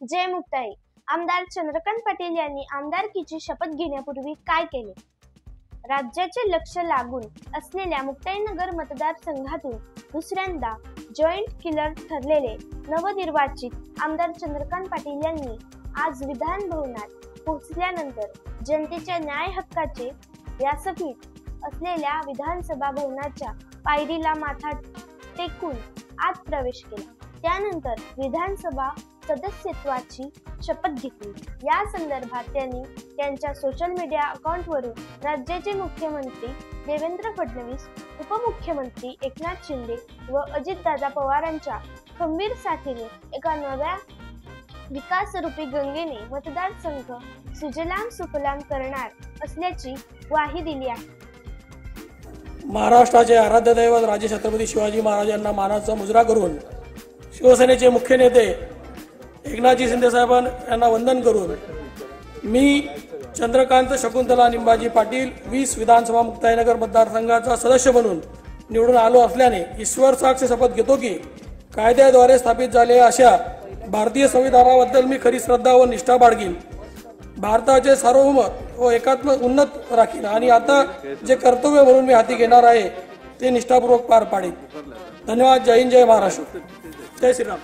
जय मुक्ताई। आमदार चंद्रकांत पाटील यांनी आमदारकीची शपथ घेण्यापूर्वी काय केले? राज्याचे लक्ष लागून असलेल्या मुक्ताईनगर मतदारसंघातून दुसऱ्यांदा जॉईंट किलर ठरलेले नवनिर्वाचित आमदार चंद्रकांत पाटील यांनी आज विधान भवनात पोहोचल्यानंतर जनतेच्या न्याय हक्काचे व्यासपीठ असलेल्या विधानसभा भवनाच्या पायरीला माथा टेकून आत प्रवेश केला। त्यानंतर विधानसभा सदस्यत्वाची शपथ घेतली। या संदर्भात त्यांनी त्यांच्या सोशल मीडिया अकाउंटवरून राज्याचे मुख्यमंत्री देवेंद्र फडणवीस, उपमुख्यमंत्री एकनाथ शिंदे व अजितदादा पवारांच्या खंबीर साथीने एका नव्या विकासरूपी गंगेने मतदारसंघ सुजलाम सुफलाम करणार असल्याची ग्वाही दिली आहे। महाराष्ट्राचे आराध्य दैवत राजे छत्रपती शिवाजी महाराजांना मानाचा मुजरा करून शिवसेनेचे मुख्य नेते एकनाथजी शिंदे साहेबांना वंदन करून मी चंद्रकांत शकुंतला निंबाजी पाटील 20 विधानसभा मुक्ताईनगर मतदारसंघाचा सदस्य म्हणून निवडून आलो असल्याने ईश्वर साक्ष शपथ घेतो की कायद्याद्वारे स्थापित झालेल्या अशा भारतीय संविधानाबद्दल मी खरी श्रद्धा व निष्ठा बाळगीन, भारताचे सार्वभौमत्व व एकात्म उन्नत राखीन आणि आता जे कर्तव्य म्हणून मी हाती घेणार आहे ते निष्ठापूर्वक पार पाडेन। धन्यवाद। जय हिंद, जय महाराष्ट्र, जय श्रीराम।